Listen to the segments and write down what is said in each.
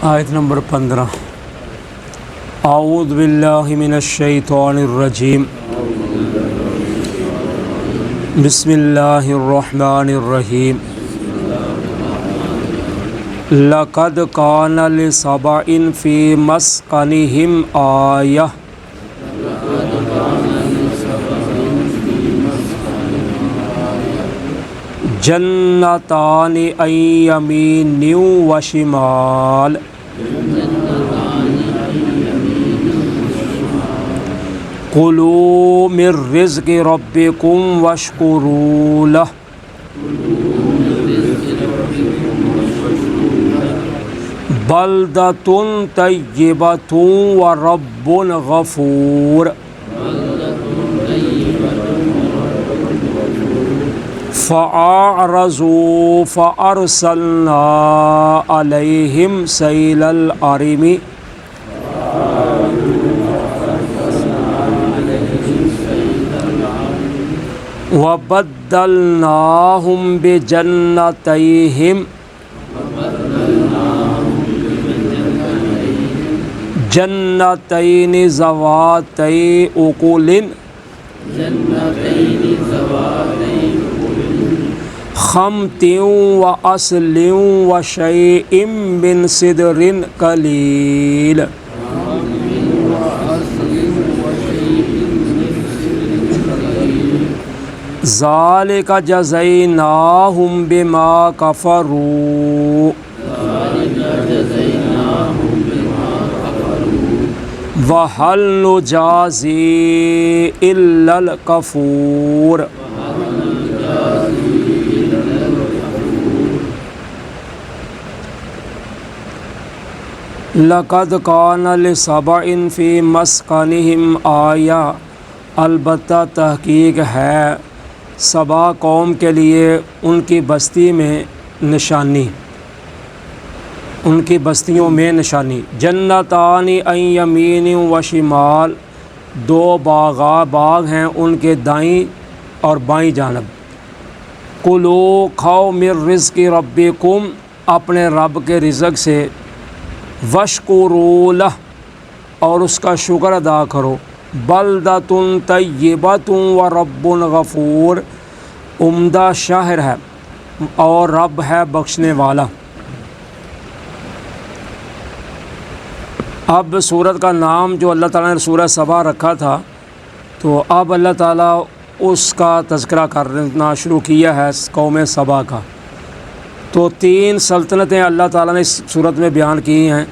آیت نمبر 15 اعوذ باللہ من الشیطان الرجیم بسم اللہ الرحمن الرحیم لقد کان لسبع فی مسکنہم آیہ جنتان عن یمین و شمال کلوا من رزق ربکم واشکروا لہ بلدۃ طیبۃ ورب غفور فأعرضوا فأرسلنا عليهم سيل العرم وبدلناهم بجنتيهم جنتين ذواتي أكل خمط وعسل وشيء من سدر قليل ذلك جزيناهم بما كفروا وهل نجازي إلا الكفور لقد کان لسبع فی مسکنہم آیہ، البتہ تحقیق ہے سبا قوم کے لیے ان کی بستی میں نشانی، ان کی بستیوں میں نشانی۔ جنتان عن یمین و شمال، دو باغ ہیں ان کے دائیں اور بائیں جانب۔ کلوا کھاؤ من رزق ربکم، اپنے رب کے رزق سے، واشکروا لہ، اور اس کا شکر ادا کرو۔ بلدۃ طیبۃ ورب غفور، عمدہ شہر ہے اور رب ہے بخشنے والا۔ اب سورت کا نام جو اللہ تعالیٰ نے سورہ سبا رکھا تھا، تو اب اللہ تعالیٰ اس کا تذکرہ کرنا شروع کیا ہے قوم سبا کا۔ تو تین سلطنتیں اللہ تعالیٰ نے اس صورت میں بیان کی ہیں،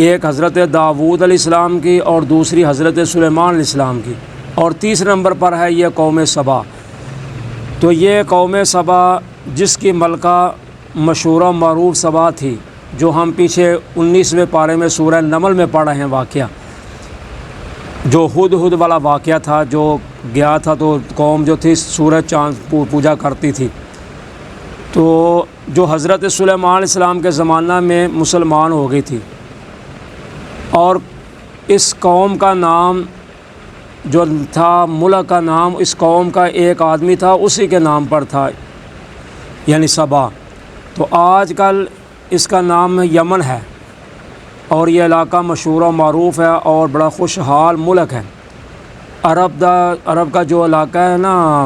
ایک حضرت داؤد علیہ السلام کی اور دوسری حضرت سلیمان علیہ السلام کی، اور تیسرے نمبر پر ہے یہ قوم سبا۔ تو یہ قوم سبا جس کی ملکہ مشہور و معروف سبا تھی، جو ہم پیچھے 19ویں پارے میں سورہ نمل میں پڑھ رہے ہیں واقعہ، جو ہدہد والا واقعہ تھا، جو گیا تھا تو قوم جو تھی سورج چاند پوجا کرتی تھی۔ تو جو حضرت سلیمان علیہ السلام کے زمانہ میں مسلمان ہو گئی تھی، اور اس قوم کا نام جو تھا، ملک کا نام اس قوم کا ایک آدمی تھا، اسی کے نام پر تھا، یعنی سبا۔ تو آج کل اس کا نام یمن ہے، اور یہ علاقہ مشہور و معروف ہے اور بڑا خوشحال ملک ہے۔ عرب کا جو علاقہ ہے نا،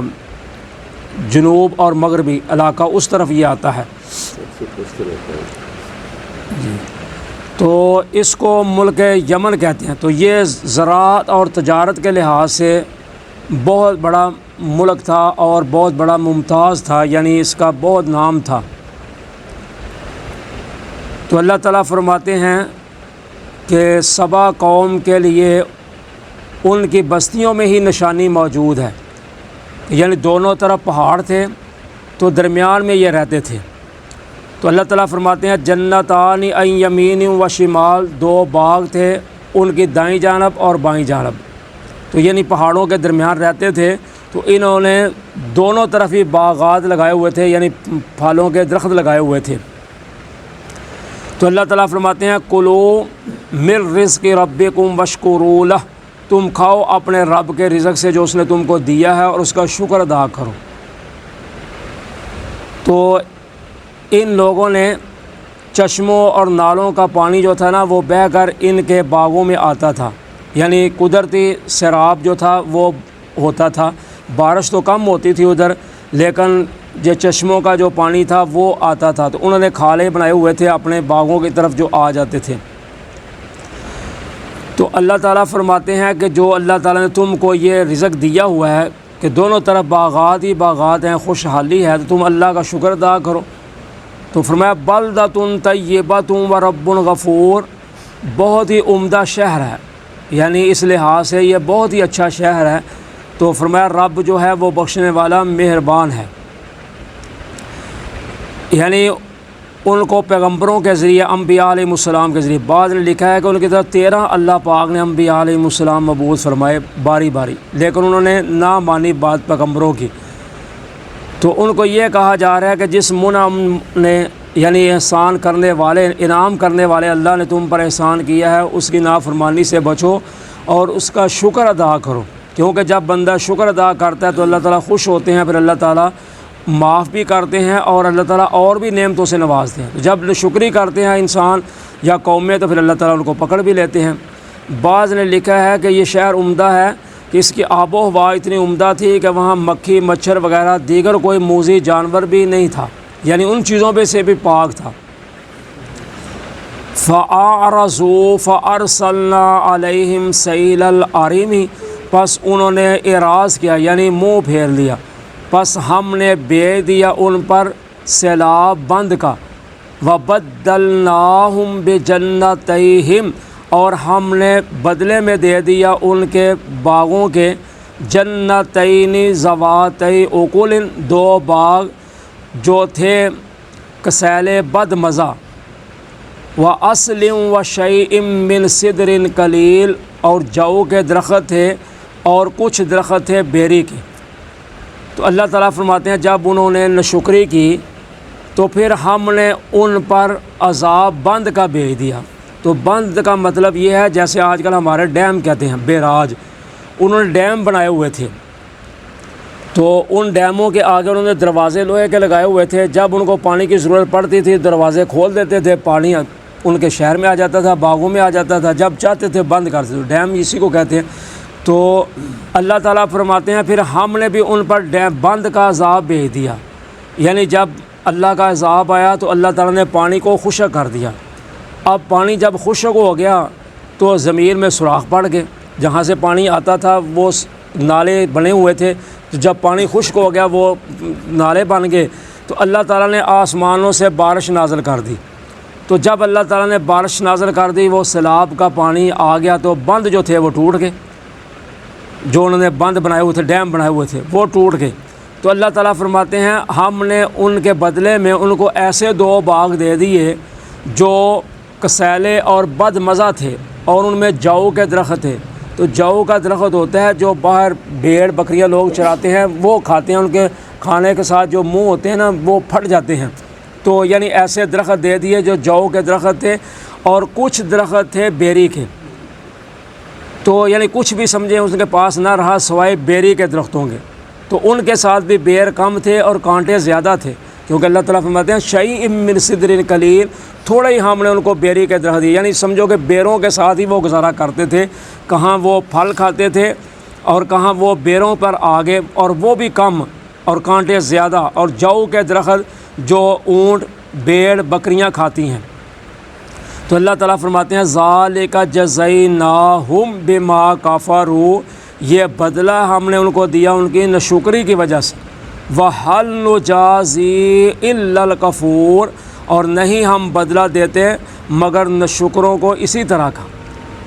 جنوب اور مغربی علاقہ، اس طرف یہ آتا ہے۔ تو اس کو ملک یمن کہتے ہیں۔ تو یہ زراعت اور تجارت کے لحاظ سے بہت بڑا ملک تھا اور بہت بڑا ممتاز تھا، یعنی اس کا بہت نام تھا۔ تو اللہ تعالیٰ فرماتے ہیں کہ سبا قوم کے لیے ان کی بستیوں میں ہی نشانی موجود ہے، یعنی دونوں طرف پہاڑ تھے تو درمیان میں یہ رہتے تھے۔ تو اللہ تعالیٰ فرماتے ہیں جنتان عن یمین و شمال، دو باغ تھے ان کی دائیں جانب اور بائیں جانب، تو یعنی پہاڑوں کے درمیان رہتے تھے۔ تو انہوں نے دونوں طرف ہی باغات لگائے ہوئے تھے، یعنی پھلوں کے درخت لگائے ہوئے تھے۔ تو اللہ تعالیٰ فرماتے ہیں کلوا من رزق ربکم واشکروا لہ، تم کھاؤ اپنے رب کے رزق سے جو اس نے تم کو دیا ہے، اور اس کا شکر ادا کرو۔ تو ان لوگوں نے چشموں اور نالوں کا پانی جو تھا نا وہ بہہ کر ان کے باغوں میں آتا تھا، یعنی قدرتی سیراب جو تھا وہ ہوتا تھا۔ بارش تو کم ہوتی تھی ادھر، لیکن جو چشموں کا جو پانی تھا وہ آتا تھا، تو انہوں نے کھالے بنائے ہوئے تھے اپنے باغوں کی طرف جو آ جاتے تھے۔ تو اللہ تعالیٰ فرماتے ہیں کہ جو اللہ تعالیٰ نے تم کو یہ رزق دیا ہوا ہے کہ دونوں طرف باغات ہی باغات ہیں، خوشحالی ہے، تو تم اللہ کا شکر ادا کرو۔ تو فرمایا بلدۃ طیبۃ ورب غفور، بہت ہی عمدہ شہر ہے، یعنی اس لحاظ سے یہ بہت ہی اچھا شہر ہے۔ تو فرمایا رب جو ہے وہ بخشنے والا مہربان ہے، یعنی ان کو پیغمبروں کے ذریعے، انبیاء علیہ السلام کے ذریعے، بعض نے لکھا ہے کہ ان کی طرف 13 اللہ پاک نے انبیاء علیہ السلام مبعوث فرمائے باری باری، لیکن انہوں نے نہ مانی بات پیغمبروں کی۔ تو ان کو یہ کہا جا رہا ہے کہ جس منعم نے، یعنی احسان کرنے والے، انعام کرنے والے اللہ نے تم پر احسان کیا ہے، اس کی نافرمانی سے بچو اور اس کا شکر ادا کرو، کیونکہ جب بندہ شکر ادا کرتا ہے تو اللہ تعالیٰ خوش ہوتے ہیں، پھر اللہ تعالیٰ معاف بھی کرتے ہیں اور اللہ تعالیٰ اور بھی نعمتوں سے نوازتے ہیں۔ جب شکری کرتے ہیں انسان یا قومیں تو پھر اللہ تعالیٰ ان کو پکڑ بھی لیتے ہیں۔ بعض نے لکھا ہے کہ یہ شہر عمدہ ہے کہ اس کی آب و ہوا اتنی عمدہ تھی کہ وہاں مکھی، مچھر وغیرہ دیگر کوئی موذی جانور بھی نہیں تھا، یعنی ان چیزوں پہ سے بھی پاک تھا۔ فَأَعْرَضُوا فَأَرْسَلْنَا عَلَيْهِمْ سَيْلَ الْعَرِمِ، پس انہوں نے اعراض کیا یعنی منہ پھیر لیا، پس ہم نے بھیج دیا ان پر سیلاب بند کا۔ وَبَدَّلْنَاهُمْ بِجَنَّتَيْهِمْ، اور ہم نے بدلے میں دے دیا ان کے باغوں کے، جنتین ذواتی اکل، 2 باغ جو تھے کسیل بد مزہ، وَأَصْلٍ وَشَيْءٍ مِّن سِدْرٍ قلیل، اور جو کے درخت تھے اور کچھ درخت تھے بیری کے۔ تو اللہ تعالیٰ فرماتے ہیں جب انہوں نے ناشکری کی تو پھر ہم نے ان پر عذاب بند کا بھیج دیا۔ تو بند کا مطلب یہ ہے جیسے آج کل ہمارے ڈیم کہتے ہیں، بیراج، انہوں نے ڈیم بنائے ہوئے تھے، تو ان ڈیموں کے آگے انہوں نے دروازے لوہے کے لگائے ہوئے تھے، جب ان کو پانی کی ضرورت پڑتی تھی دروازے کھول دیتے تھے، پانی ان کے شہر میں آ جاتا تھا، باغوں میں آ جاتا تھا، جب چاہتے تھے بند کر دیتے، ڈیم اسی کو کہتے ہیں۔ تو اللہ تعالیٰ فرماتے ہیں پھر ہم نے بھی ان پر ڈیم بند کا عذاب بھیج دیا، یعنی جب اللہ کا عذاب آیا تو اللہ تعالیٰ نے پانی کو خشک کر دیا۔ اب پانی جب خشک ہو گیا تو زمین میں سوراخ پڑ گئے، جہاں سے پانی آتا تھا وہ نالے بنے ہوئے تھے، تو جب پانی خشک ہو گیا وہ نالے بن گئے، تو اللہ تعالیٰ نے آسمانوں سے بارش نازل کر دی۔ تو جب اللہ تعالیٰ نے بارش نازل کر دی، وہ سیلاب کا پانی آ گیا، تو بند جو تھے وہ ٹوٹ گئے، جو انہوں نے بند بنائے ہوئے تھے، ڈیم بنائے ہوئے تھے، وہ ٹوٹ گئے۔ تو اللہ تعالیٰ فرماتے ہیں ہم نے ان کے بدلے میں ان کو ایسے 2 باغ دے دیے جو کسیلے اور بد مزہ تھے، اور ان میں جو کے درخت تھے۔ تو جو کا درخت ہوتا ہے جو باہر بھیڑ بکریاں لوگ چراتے ہیں وہ کھاتے ہیں، ان کے کھانے کے ساتھ جو منہ ہوتے ہیں نا وہ پھٹ جاتے ہیں، تو یعنی ایسے درخت دے دیے جو کے درخت تھے، اور کچھ درخت تھے بیری کے، تو یعنی کچھ بھی سمجھیں اس کے پاس نہ رہا سوائے بیری کے درختوں کے، تو ان کے ساتھ بھی بیر کم تھے اور کانٹے زیادہ تھے، کیونکہ اللہ تعالیٰ فرماتے ہیں شیء من صدر قلیل، تھوڑے ہی ہم نے ان کو بیری کے درخت دیے، یعنی سمجھو کہ بیروں کے ساتھ ہی وہ گزارا کرتے تھے، کہاں وہ پھل کھاتے تھے اور کہاں وہ بیروں پر آگے، اور وہ بھی کم اور کانٹے زیادہ، اور جو کے درخت جو اونٹ بیڑ بکریاں کھاتی ہیں۔ تو اللہ تعالیٰ فرماتے ہیں ذالک جزیناہم بما کفروا، یہ بدلہ ہم نے ان کو دیا ان کی ناشکری کی وجہ سے۔ وَهَلْ نُجَازِي إِلَّا الْكَفُورَ، اور نہیں ہم بدلہ دیتے مگر ناشکروں کو اسی طرح کا۔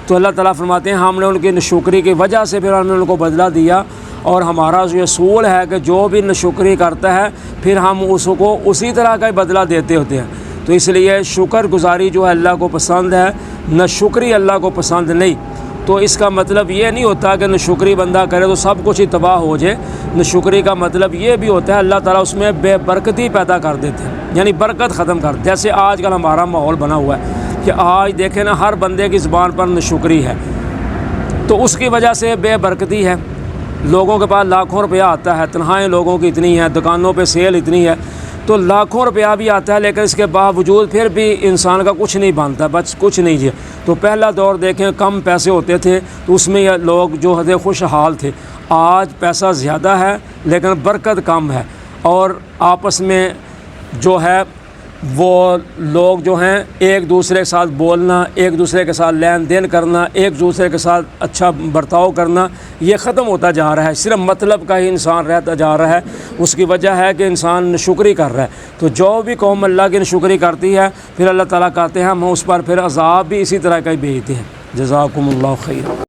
تو اللہ تعالیٰ فرماتے ہیں ہم نے ان کی ناشکری کی وجہ سے پھر ہم نے ان کو بدلہ دیا، اور ہمارا یہ اصول ہے کہ جو بھی ناشکری کرتا ہے پھر ہم اس کو اسی طرح کا ہی بدلہ دیتے ہوتے ہیں۔ تو اس لیے شکر گزاری جو ہے اللہ کو پسند ہے، ناشکری اللہ کو پسند نہیں۔ تو اس کا مطلب یہ نہیں ہوتا کہ ناشکری بندہ کرے تو سب کچھ ہی تباہ ہو جائے، ناشکری کا مطلب یہ بھی ہوتا ہے اللہ تعالیٰ اس میں بے برکتی پیدا کر دیتے ہیں، یعنی برکت ختم کر، جیسے آج کل ہمارا ماحول بنا ہوا ہے کہ آج دیکھیں نا ہر بندے کی زبان پر ناشکری ہے، تو اس کی وجہ سے بے برکتی ہے، لوگوں کے پاس لاکھوں روپیہ آتا ہے، تنخواہیں لوگوں کی اتنی ہیں، دکانوں پہ سیل اتنی ہے، تو لاکھوں روپیہ بھی آتا ہے، لیکن اس کے باوجود پھر بھی انسان کا کچھ نہیں بنتا، بس کچھ نہیں ہے۔ تو پہلا دور دیکھیں کم پیسے ہوتے تھے تو اس میں یہ لوگ جو ہے خوشحال تھے۔ آج پیسہ زیادہ ہے لیکن برکت کم ہے، اور آپس میں جو ہے وہ لوگ جو ہیں ایک دوسرے کے ساتھ بولنا، ایک دوسرے کے ساتھ لین دین کرنا، ایک دوسرے کے ساتھ اچھا برتاؤ کرنا، یہ ختم ہوتا جا رہا ہے۔ صرف مطلب کا ہی انسان رہتا جا رہا ہے۔ اس کی وجہ ہے کہ انسان ناشکری کر رہا ہے۔ تو جو بھی قوم اللہ کی ناشکری کرتی ہے پھر اللہ تعالیٰ کہتے ہیں ہم اس پر پھر عذاب بھی اسی طرح کا ہی بھیجتے ہیں۔ جزاکم اللہ خیر۔